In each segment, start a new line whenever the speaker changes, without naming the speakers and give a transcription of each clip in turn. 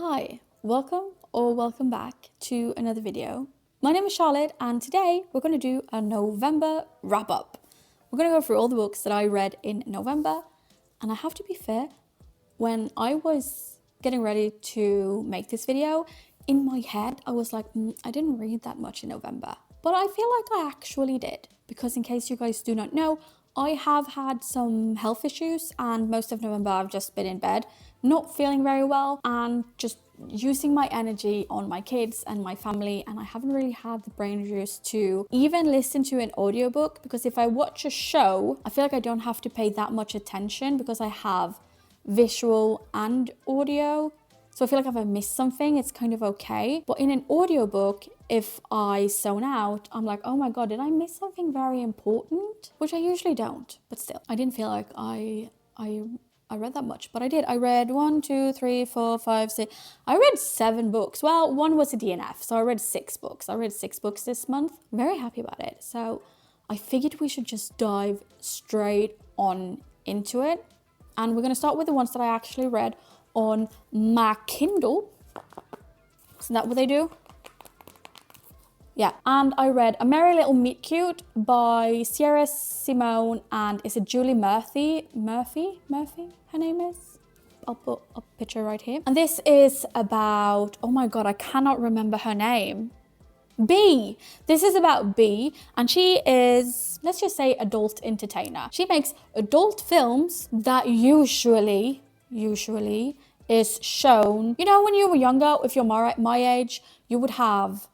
Hi, welcome back to another video. My name is Charlotte and today we're going to do a November wrap up. We're going to go through all the books that I read in November, and I have to be fair, when I was getting ready to make this video, in my head I was like, I didn't read that much in November, but I feel like I actually did, because in case you guys do not know, I have had some health issues and most of November I've just been in bed, not feeling very well and just using my energy on my kids and my family, and I haven't really had the brain juice to even listen to an audiobook, because if I watch a show, I feel like I don't have to pay that much attention because I have visual and audio. So I feel like if I miss something, it's kind of okay. But in an audiobook, if I zone out, I'm like, oh my God, did I miss something very important? Which I usually don't, but still, I didn't feel like I read that much, but I did. I read 1, 2, 3, 4, 5, 6. I read 7 books. Well, one was a DNF, so I read 6 books. I read 6 books this month. Very happy about it. So I figured we should just dive straight on into it. And we're going to start with the ones that I actually read on my Kindle. Isn't that what they do? Yeah, and I read A Merry Little Meet Cute by Sierra Simone, and is it Julie Murphy? Her name is? I'll put a picture right here. And this is about, oh my God, I cannot remember her name. B. This is about B, and she is, let's just say, adult entertainer. She makes adult films that usually is shown, you know, when you were younger, if you're my age, you would have,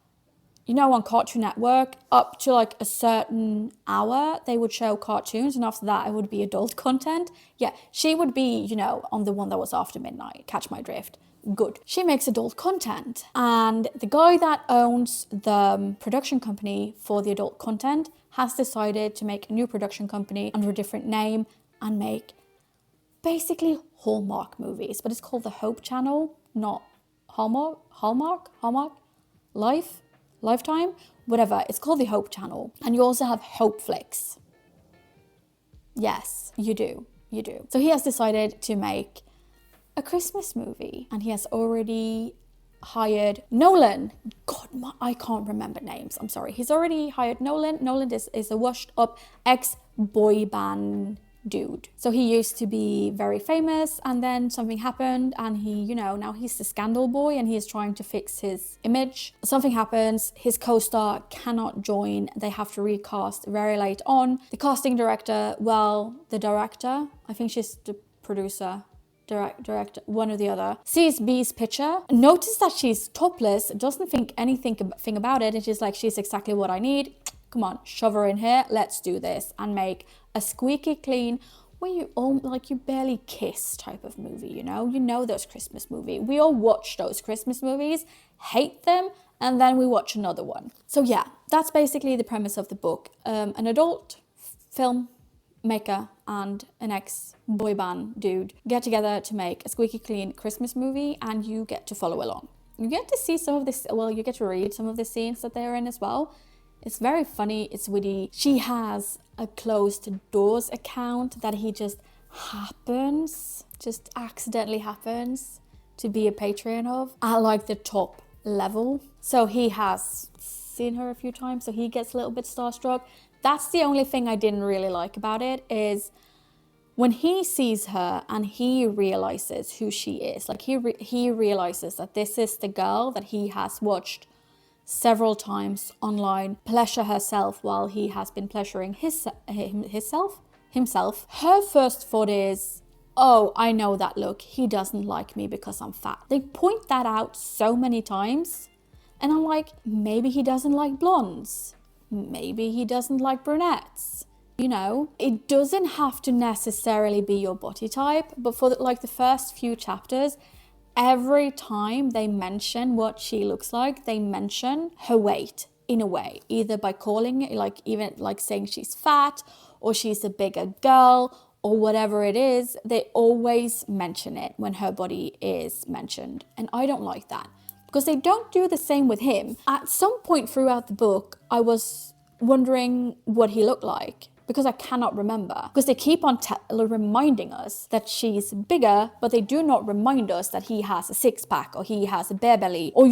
you know, on Cartoon Network, up to like a certain hour, they would show cartoons, and after that, it would be adult content. Yeah, she would be, you know, on the one that was after midnight. Catch my drift. Good. She makes adult content, and the guy that owns the production company for the adult content has decided to make a new production company under a different name and make basically Hallmark movies, but it's called the Hope Channel, not Hallmark, Lifetime, whatever. It's called the Hope Channel. And you also have Hope Flix. Yes, you do. So he has decided to make a Christmas movie, and he has already hired Nolan. God, I can't remember names. I'm sorry. He's already hired Nolan. Nolan is a washed up ex-boy band dude. So he used to be very famous, and then something happened, and he, you know, now he's the scandal boy and he's trying to fix his image. Something happens, his co-star cannot join, they have to recast very late on. The casting director, the director, I think she's the producer, director, one or the other, sees B's picture, notices that she's topless, doesn't think anything about it, and she's like, she's exactly what I need. Come on, shove her in here, let's do this, and make a squeaky clean, where you barely kiss type of movie, you know those Christmas movies. We all watch those Christmas movies, hate them, and then we watch another one. So yeah, that's basically the premise of the book. An adult film maker and an ex-boy band dude get together to make a squeaky clean Christmas movie, and you get to follow along. You get to see some of this, you get to read some of the scenes that they're in as well. It's very funny, it's witty. She has a closed doors account that he just accidentally happens to be a Patreon of at like the top level. So he has seen her a few times, so he gets a little bit starstruck. That's the only thing I didn't really like about it, is when he sees her and he realizes who she is. Like he realizes that this is the girl that he has watched several times online pleasure herself while he has been pleasuring himself. Her first thought is, oh, I know that look. He doesn't like me because I'm fat. They point that out so many times, and I'm like, maybe he doesn't like blondes. Maybe he doesn't like brunettes. You know, it doesn't have to necessarily be your body type, but for the first few chapters, every time they mention what she looks like, they mention her weight in a way, either by calling it, even saying she's fat or she's a bigger girl or whatever it is. They always mention it when her body is mentioned. And I don't like that, because they don't do the same with him. At some point throughout the book, I was wondering what he looked like. because I cannot remember. Because they keep on reminding us that she's bigger, but they do not remind us that he has a six-pack, or he has a bare belly, or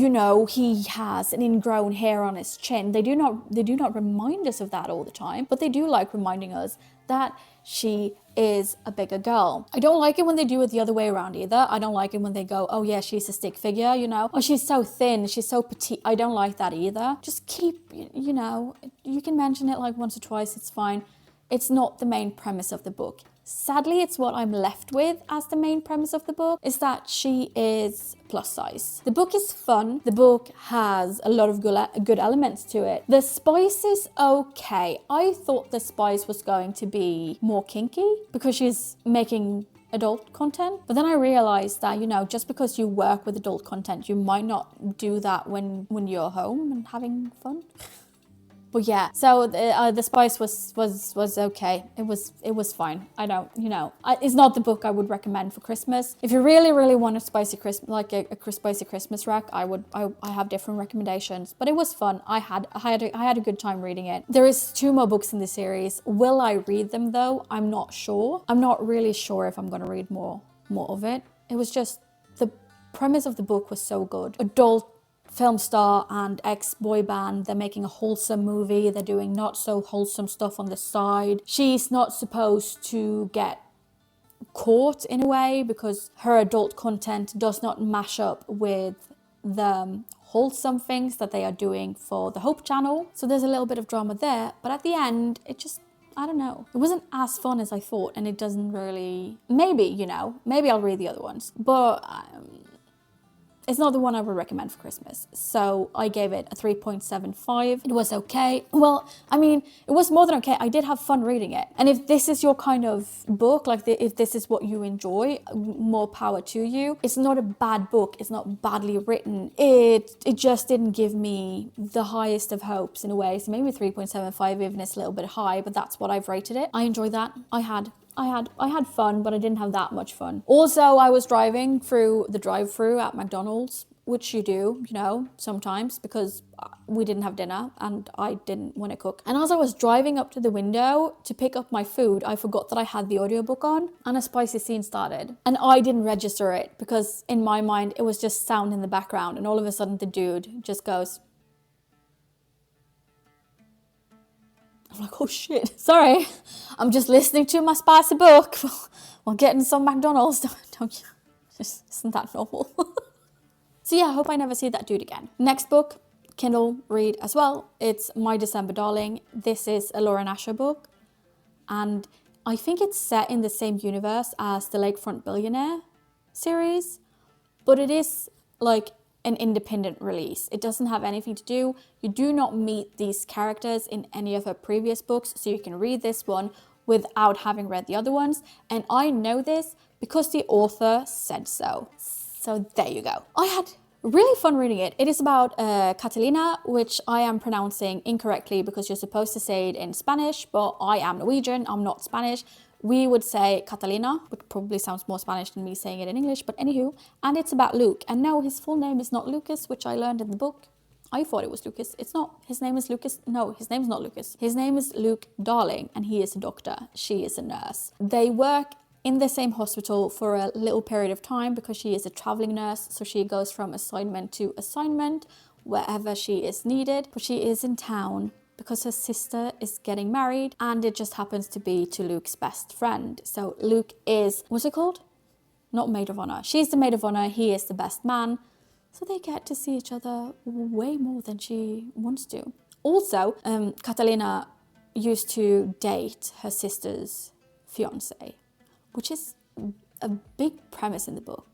he has an ingrown hair on his chin. They do not remind us of that all the time, but they do like reminding us that she is a bigger girl. I don't like it when they do it the other way around either. I don't like it when they go, oh yeah, she's a stick figure, oh, she's so thin, she's so petite. I don't like that either. Just keep, you can mention it like once or twice, it's fine. It's not the main premise of the book. Sadly, it's what I'm left with as the main premise of the book, is that she is plus size. The book is fun. The book has a lot of good elements to it. The spice is okay. I thought the spice was going to be more kinky because she's making adult content. But then I realized that, just because you work with adult content, you might not do that when you're home and having fun. But yeah, so the spice was okay. It was fine. I don't, it's not the book I would recommend for Christmas. If you really want a spicy Christmas, like a spicy Christmas rack, I have different recommendations. But it was fun. I had a good time reading it. There is 2 more books in the series. Will I read them though? I'm not sure. I'm not really sure if I'm going to read more of it. It was just the premise of the book was so good. Adult film star and ex-boy band, they're making a wholesome movie, they're doing not so wholesome stuff on the side. She's not supposed to get caught in a way because her adult content does not mash up with the wholesome things that they are doing for the Hope channel. So there's a little bit of drama there, but at the end, it just, I don't know. It wasn't as fun as I thought, and it doesn't really, maybe I'll read the other ones, but it's not the one I would recommend for Christmas. So I gave it a 3.75. It was okay. Well, I mean, it was more than okay. I did have fun reading it. And if this is your kind of book, if this is what you enjoy, more power to you. It's not a bad book. It's not badly written. It just didn't give me the highest of hopes in a way. So maybe 3.75, even it's a little bit high, but that's what I've rated it. I enjoyed that. I had fun, but I didn't have that much fun. Also, I was driving through the drive-thru at McDonald's, which you do, sometimes, because we didn't have dinner and I didn't want to cook. And as I was driving up to the window to pick up my food, I forgot that I had the audiobook on and a spicy scene started. And I didn't register it because in my mind, it was just sound in the background. And all of a sudden the dude just goes, I'm like, oh shit, sorry. I'm just listening to my spicy book while getting some McDonald's. Don't you? Just, isn't that normal? So yeah, I hope I never see that dude again. Next book, Kindle read as well. It's My December Darling. This is a Lauren Asher book. And I think it's set in the same universe as the Lakefront Billionaire series. But it is like an independent release. It doesn't have anything to do. You do not meet these characters in any of her previous books, so you can read this one without having read the other ones. And I know this because the author said so. So there you go. I had really fun reading it. It is about Catalina, which I am pronouncing incorrectly because you're supposed to say it in Spanish, but I am Norwegian, I'm not Spanish. We would say Catalina, which probably sounds more Spanish than me saying it in English, but anywho. And it's about Luke. And no, his full name is not Lucas, which I learned in the book. I thought it was Lucas. It's not. His name is Lucas. No, his name's not Lucas. His name is Luke Darling, and he is a doctor. She is a nurse. They work in the same hospital for a little period of time because she is a traveling nurse. So she goes from assignment to assignment wherever she is needed. But she is in town because her sister is getting married, and it just happens to be to Luke's best friend. So Luke is, what's it called? Not maid of honor. She's the maid of honor, he is the best man. So they get to see each other way more than she wants to. Also, Catalina used to date her sister's fiance, which is a big premise in the book.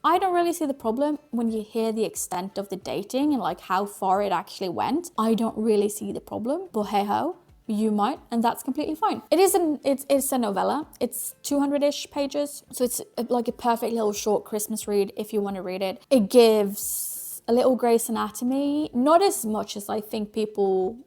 I don't really see the problem when you hear the extent of the dating and like how far it actually went. I don't really see the problem, but hey ho, you might, and that's completely fine. It's a novella. It's 200-ish pages, so it's like a perfect little short Christmas read if you want to read it. It gives a little Grey's Anatomy, not as much as I think people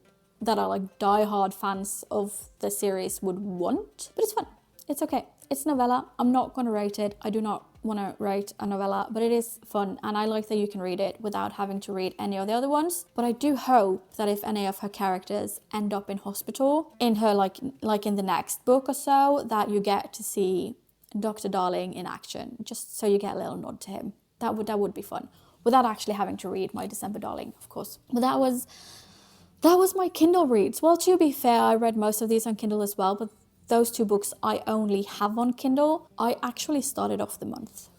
that are like die-hard fans of the series would want, but it's fun. It's okay. It's novella. I'm not going to rate it. I do not want to write a novella, but it is fun, and I like that you can read it without having to read any of the other ones. But I do hope that if any of her characters end up in hospital in her like in the next book or so, that you get to see Dr. Darling in action, just so you get a little nod to him. That would be fun, without actually having to read My December Darling, of course. But that was my Kindle reads. Well, to be fair, I read most of these on Kindle as well, but those 2 books I only have on Kindle. I actually started off the month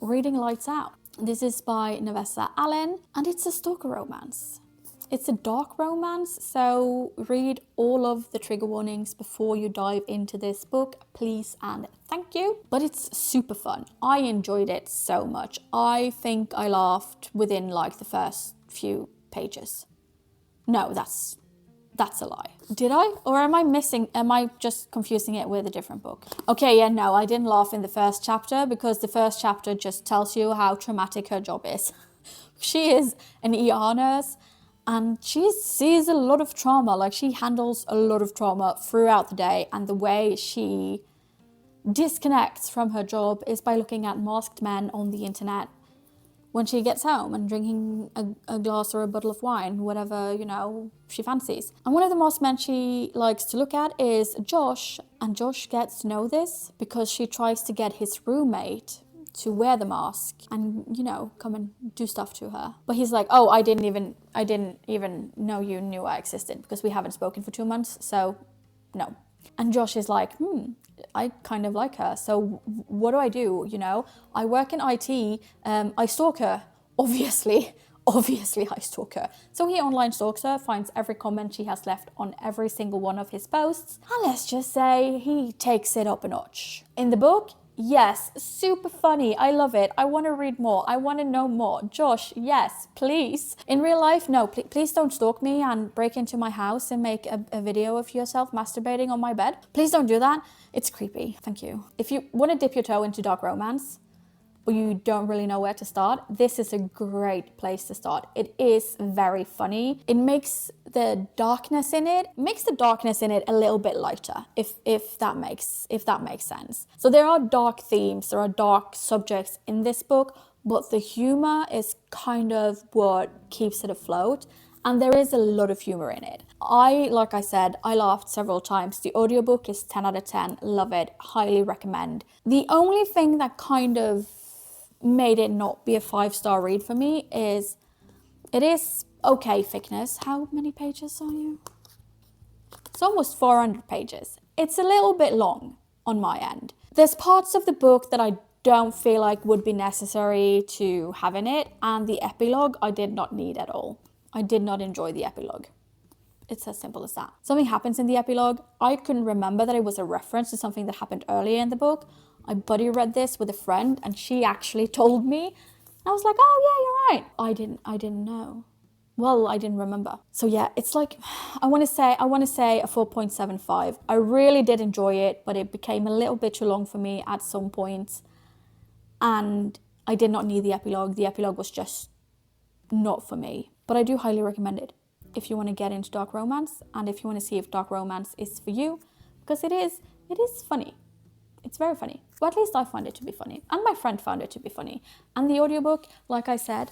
reading Lights Out. This is by Nevessa Allen, and it's a stalker romance. It's a dark romance, so read all of the trigger warnings before you dive into this book, please and thank you. But it's super fun. I enjoyed it so much. I think I laughed within like the first few pages. No, that's a lie. Did I? Or am I just confusing it with a different book? Okay, yeah, no, I didn't laugh in the first chapter, because the first chapter just tells you how traumatic her job is. She is an ER nurse, and she sees a lot of trauma. Like, she handles a lot of trauma throughout the day, and the way she disconnects from her job is by looking at masked men on the internet when she gets home and drinking a glass or a bottle of wine, whatever, she fancies. And one of the masked men she likes to look at is Josh, and Josh gets to know this because she tries to get his roommate to wear the mask and, come and do stuff to her. But he's like, oh, I didn't even know you knew I existed, because we haven't spoken for 2 months, so no. And Josh is like, I kind of like her, so what do I do? I work in IT, I stalk her, obviously I stalk her. So he online stalks her, finds every comment she has left on every single one of his posts, and let's just say he takes it up a notch. In the book, yes, super funny. I love it. I want to read more. I want to know more. Josh, yes, please. In real life, no, please don't stalk me and break into my house and make a video of yourself masturbating on my bed. Please don't do that. It's creepy. Thank you. If you want to dip your toe into dark romance, but you don't really know where to start, this is a great place to start. It is very funny. It makes the darkness in it a little bit lighter, if that makes sense. So there are dark themes, there are dark subjects in this book, but the humor is kind of what keeps it afloat. And there is a lot of humor in it. Like I said, I laughed several times. The audiobook is 10 out of 10. Love it. Highly recommend. The only thing that kind of made it not be a 5-star read for me is it is okay thickness. How many pages are you? It's almost 400 pages. It's a little bit long on my end. There's parts of the book that I don't feel like would be necessary to have in it, and the epilogue I did not need at all. I did not enjoy the epilogue. It's as simple as that. Something happens in the epilogue. I couldn't remember that it was a reference to something that happened earlier in the book. My buddy read this with a friend, and she actually told me. I was like, oh yeah, you're right. I didn't know. Well, I didn't remember. So yeah, it's like, I want to say a 4.75. I really did enjoy it, but it became a little bit too long for me at some points. And I did not need the epilogue. The epilogue was just not for me. But I do highly recommend it if you want to get into dark romance, and if you want to see if dark romance is for you, because it is funny. It's very funny. Well, at least I found it to be funny. And my friend found it to be funny. And the audiobook, like I said,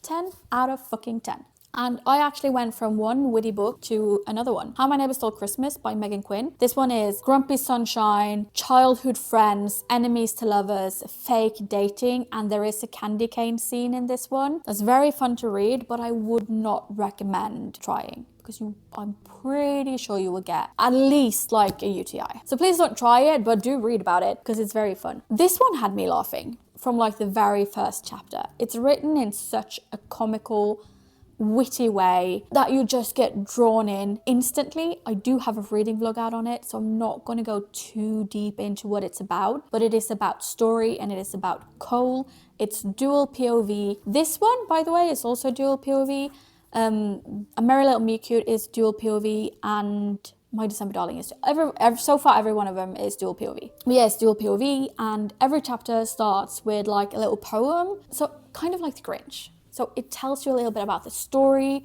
10 out of fucking 10. And I actually went from one witty book to another one. How My Neighbor Stole Christmas by Megan Quinn. This one is grumpy sunshine, childhood friends, enemies to lovers, fake dating, and there is a candy cane scene in this one. That's very fun to read, but I would not recommend trying, because I'm pretty sure you will get at least like a UTI. So please don't try it, but do read about it, because it's very fun. This one had me laughing from like the very first chapter. It's written in such a comical, witty way that you just get drawn in instantly. I do have a reading vlog out on it, so I'm not going to go too deep into what it's about, but it is about story and it is about Cole. It's dual POV. This one, by the way, is also dual POV. A Merry Little Meet Cute is dual POV, and My December Darling is so far every one of them is dual POV. But yeah, it's dual POV, and every chapter starts with like a little poem, so kind of like The Grinch. So it tells you a little bit about the story,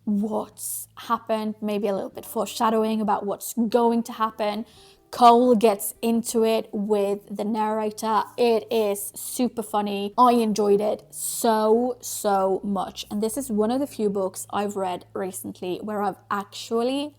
what's happened, maybe a little bit foreshadowing about what's going to happen. Cole gets into it with the narrator. It is super funny. I enjoyed it so much. And this is one of the few books I've read recently where I've actually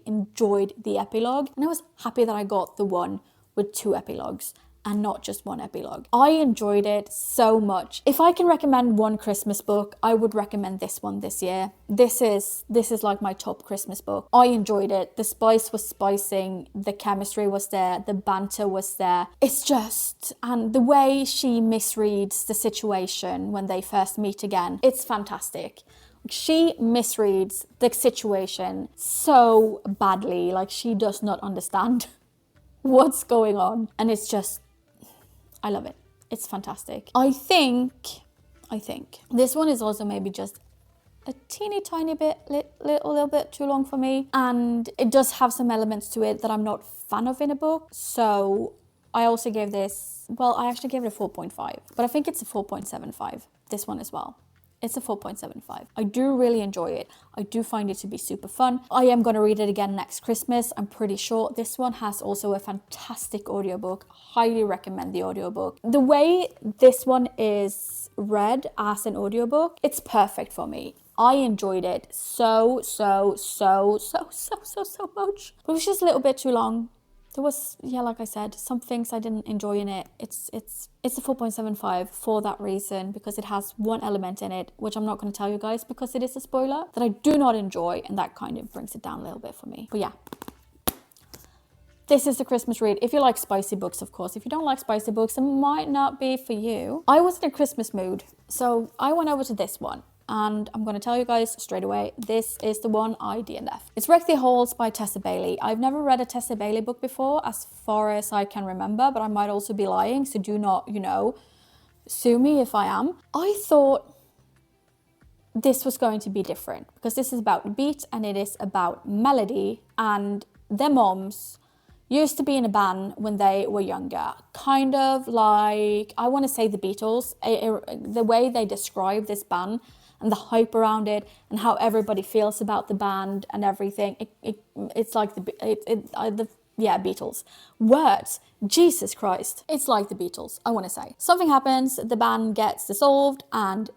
enjoyed the epilogue. And I was happy that I got the one with 2 epilogues and not just 1 epilogue. I enjoyed it so much. If I can recommend one Christmas book, I would recommend this one this year. This is like my top Christmas book. I enjoyed it. The spice was spicing, the chemistry was there, the banter was there. It's just, and the way she misreads the situation when they first meet again, it's fantastic. She misreads the situation so badly, like she does not understand what's going on, and it's just, I love it. It's fantastic. I think this one is also maybe just a teeny tiny bit, little bit too long for me, and it does have some elements to it that I'm not a fan of in a book. So I also gave this, well, I actually gave it a 4.5, but I think it's a 4.75, this one as well. It's a 4.75. I do really enjoy it. I do find it to be super fun. I am going to read it again next Christmas, I'm pretty sure. This one has also a fantastic audiobook. Highly recommend the audiobook. The way this one is read as an audiobook, it's perfect for me. I enjoyed it so much. But it was just a little bit too long. There was, yeah, like I said, some things I didn't enjoy in it. It's a 4.75 for that reason, because it has one element in it, which I'm not going to tell you guys because it is a spoiler, that I do not enjoy, and that kind of brings it down a little bit for me. But yeah, this is a Christmas read. If you like spicy books, of course. If you don't like spicy books, it might not be for you. I was in a Christmas mood, so I went over to this one. And I'm going to tell you guys straight away, this is the one I DNF'd. It's Wreck the Halls by Tessa Bailey. I've never read a Tessa Bailey book before, as far as I can remember, but I might also be lying, so do not, sue me if I am. I thought this was going to be different, because this is about beat and it is about melody, and their moms used to be in a band when they were younger, kind of like, I want to say the Beatles. The way they describe this band and the hype around it and how everybody feels about the band and everything, it's like the Beatles. Words, Jesus Christ, it's like the Beatles, I want to say. Something happens, the band gets dissolved, and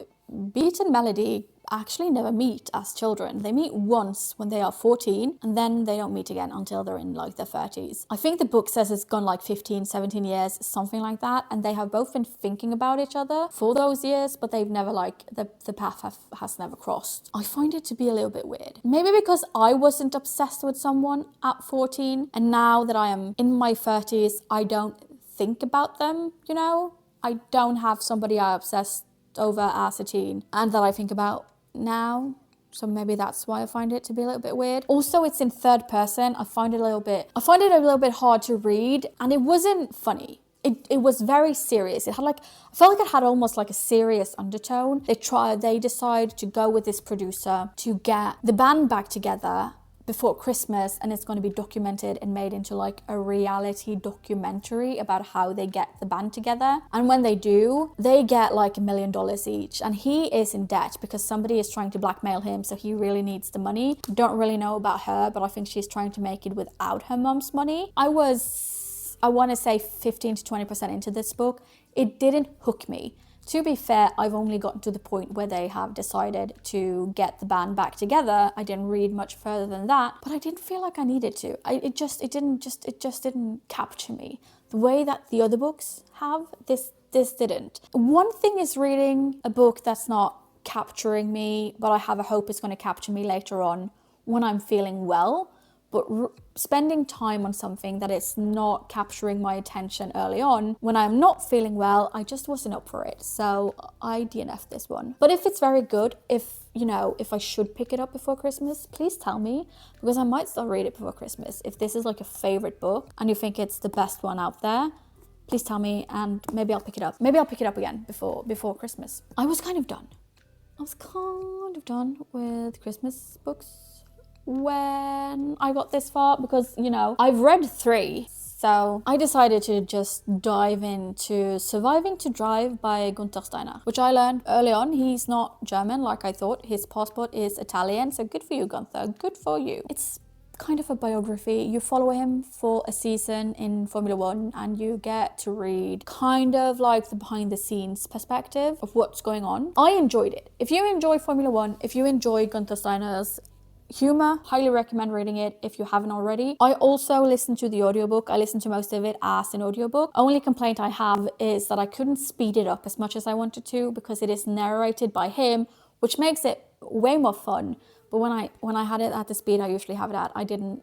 beat and melody actually never meet as children. They meet once when they are 14, and then they don't meet again until they're in like their 30s. I think the book says it's gone like 15, 17 years, something like that, and they have both been thinking about each other for those years, but they've never the path has never crossed. I find it to be a little bit weird. Maybe because I wasn't obsessed with someone at 14, and now that I am in my 30s, I don't think about them, I don't have somebody I obsessed over as a teen and that I think about now. So maybe that's why I find it to be a little bit weird. Also, it's in third person. I find it a little bit hard to read, and it wasn't funny. It was very serious. It had I felt like it had almost like a serious undertone. They decide to go with this producer to get the band back together before Christmas, and it's going to be documented and made into like a reality documentary about how they get the band together. And when they do, they get like $1 million each, and he is in debt because somebody is trying to blackmail him, so he really needs the money. Don't really know about her, but I think she's trying to make it without her mom's money. I want to say 15 to 20% into this book. It didn't hook me. To be fair, I've only gotten to the point where they have decided to get the band back together. I didn't read much further than that, but I didn't feel like I needed to. It just didn't capture me the way that the other books have. This didn't. One thing is reading a book that's not capturing me, but I have a hope it's going to capture me later on when I'm feeling well. But spending time on something that is not capturing my attention early on, when I'm not feeling well, I just wasn't up for it. So I DNF'd this one. But if it's very good, if I should pick it up before Christmas, please tell me, because I might still read it before Christmas. If this is like a favorite book and you think it's the best one out there, please tell me, and maybe I'll pick it up. Maybe I'll pick it up again before Christmas. I was kind of done with Christmas books when I got this far, because I've read 3, so I decided to just dive into Surviving to Drive by Gunther Steiner, which I learned early on he's not German like I thought. His passport is Italian, so good for you, Gunther, good for you. It's kind of a biography. You follow him for a season in Formula One and you get to read kind of like the behind the scenes perspective of what's going on. I enjoyed it. If you enjoy Formula One, if you enjoy Gunther Steiner's humor, highly recommend reading it if you haven't already. I also listened to the audiobook. I listened to most of it as an audiobook. Only complaint I have is that I couldn't speed it up as much as I wanted to because it is narrated by him, which makes it way more fun. But when I had it at the speed I usually have it at, I didn't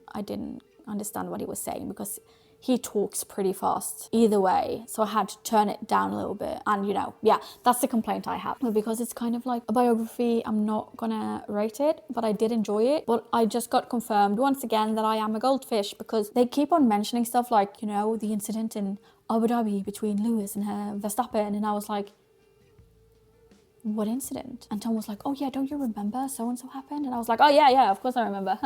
understand what he was saying because he talks pretty fast either way. So I had to turn it down a little bit. And yeah, that's the complaint I have. But because it's kind of like a biography, I'm not gonna rate it, but I did enjoy it. But I just got confirmed once again that I am a goldfish because they keep on mentioning stuff like, the incident in Abu Dhabi between Lewis and Verstappen. And I was like, what incident? And Tom was like, oh yeah, don't you remember so-and-so happened? And I was like, oh yeah, of course I remember.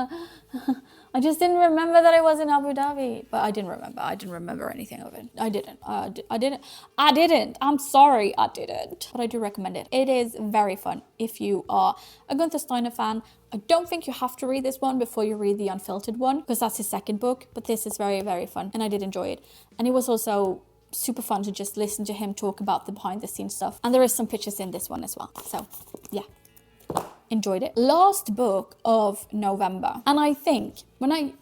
I just didn't remember that it was in Abu Dhabi. But I didn't remember anything of it. I didn't. I'm sorry, I didn't. But I do recommend it. It is very fun if you are a Gunther Steiner fan. I don't think you have to read this one before you read the Unfiltered one because that's his second book. But this is very, very fun and I did enjoy it. And it was also super fun to just listen to him talk about the behind the scenes stuff. And there is some pictures in this one as well. So yeah, enjoyed it. Last book of November. And I think when I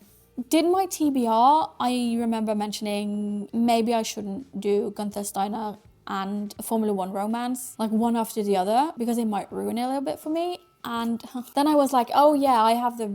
did my TBR, I remember mentioning maybe I shouldn't do Gunther Steiner and a Formula One romance, like one after the other, because it might ruin it a little bit for me. And then I was like, oh yeah, I have the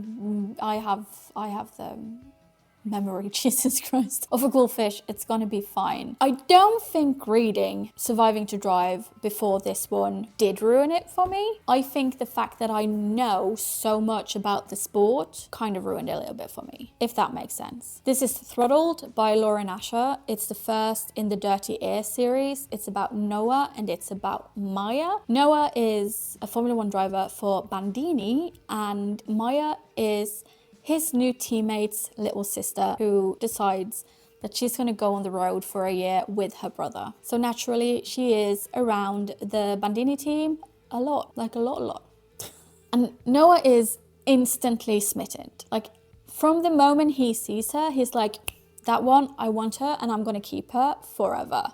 memory, Jesus Christ, of a goldfish. It's gonna be fine. I don't think reading Surviving to Drive before this one did ruin it for me. I think the fact that I know so much about the sport kind of ruined it a little bit for me, if that makes sense. This is Throttled by Lauren Asher. It's the first in the Dirty Air series. It's about Noah and it's about Maya. Noah is a Formula One driver for Bandini and Maya is his new teammate's little sister who decides that she's going to go on the road for a year with her brother. So naturally, she is around the Bandini team a lot. And Noah is instantly smitten. Like, from the moment he sees her, he's like, that one, I want her and I'm going to keep her forever.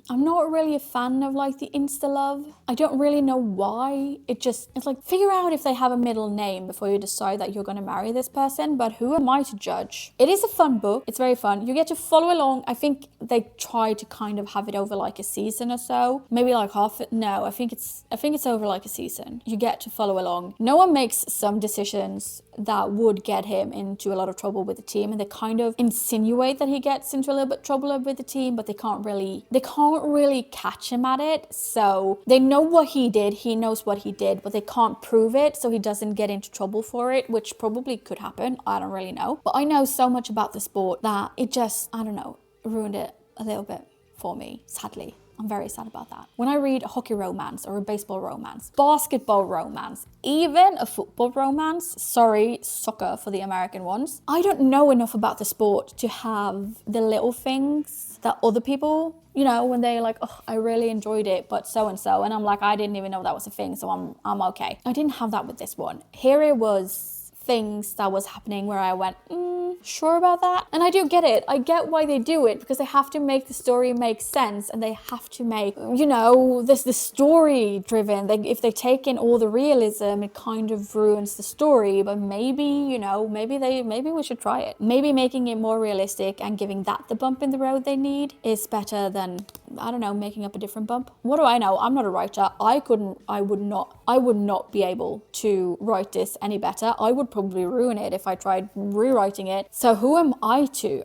I'm not really a fan of like the insta love. I don't really know why. It's like, figure out if they have a middle name before you decide that you're going to marry this person. But who am I to judge? It is a fun book. It's very fun. You get to follow along. I think they try to kind of have it over like a season or so. Maybe like half it. No, I think it's over like a season. You get to follow along. Noah makes some decisions that would get him into a lot of trouble with the team, and they kind of insinuate that he gets into a little bit trouble with the team, but they can't really catch him at it. So they know what he did, he knows what he did, but they can't prove it, so he doesn't get into trouble for it, which probably could happen. I don't really know, but I know so much about the sport that it just, I don't know, ruined it a little bit for me, sadly. I'm very sad about that. When I read a hockey romance or a baseball romance, basketball romance, even a football romance, sorry, soccer for the American ones, I don't know enough about the sport to have the little things that other people, when they're like, oh, I really enjoyed it, but so-and-so. And I'm like, I didn't even know that was a thing, so I'm okay. I didn't have that with this one. Here it was things that was happening where I went, sure about that? And I do get it. I get why they do it, because they have to make the story make sense, and they have to make, this the story driven. If they take in all the realism, it kind of ruins the story. But maybe, maybe we should try it. Maybe making it more realistic and giving that the bump in the road they need is better than, I don't know, making up a different bump. What do I know? I'm not a writer. I would not be able to write this any better. I would probably ruin it if I tried rewriting it. So who am I to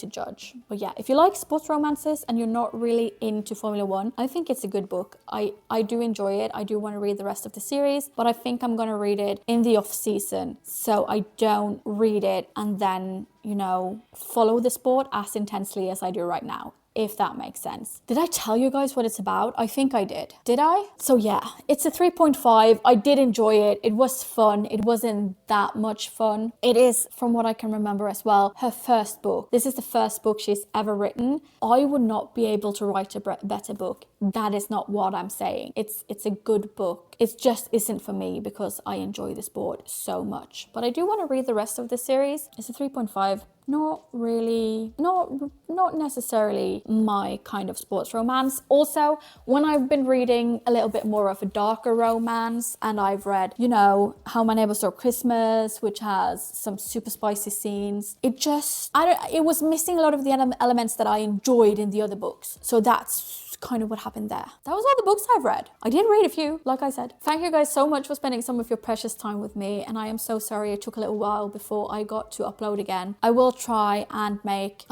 judge? But yeah, if you like sports romances and you're not really into Formula One, I think it's a good book. I do enjoy it. I do want to read the rest of the series, but I think I'm going to read it in the off season, so I don't read it and then, follow the sport as intensely as I do right now, if that makes sense. Did I tell you guys what it's about? I think I did. Did I? So yeah, it's a 3.5. I did enjoy it. It was fun. It wasn't that much fun. It is, from what I can remember as well, her first book. This is the first book she's ever written. I would not be able to write a better book. That is not what I'm saying. It's a good book. it just isn't for me because I enjoy the sport so much. But I do want to read the rest of the series. It's a 3.5. Not really, not necessarily my kind of sports romance. Also, when I've been reading a little bit more of a darker romance, and I've read, you know, How My Neighbor Stole Christmas, which has some super spicy scenes, it was missing a lot of the elements that I enjoyed in the other books. So that's kind of what happened there. That was all the books I've read. I did read a few, like I said. Thank you guys so much for spending some of your precious time with me, and I am so sorry it took a little while before I got to upload again. I will try and make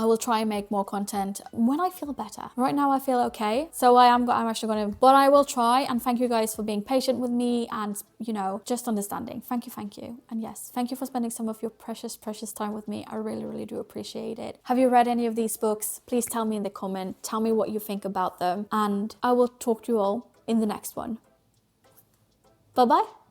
more content when I feel better. Right now I feel okay, so I'm actually gonna, but I will try. And thank you guys for being patient with me and, you know, just understanding. Thank you. And yes, thank you for spending some of your precious time with me. I really do appreciate it. Have you read any of these books? Please tell me in the comment. Tell me what you think about them, and I will talk to you all in the next one. Bye bye.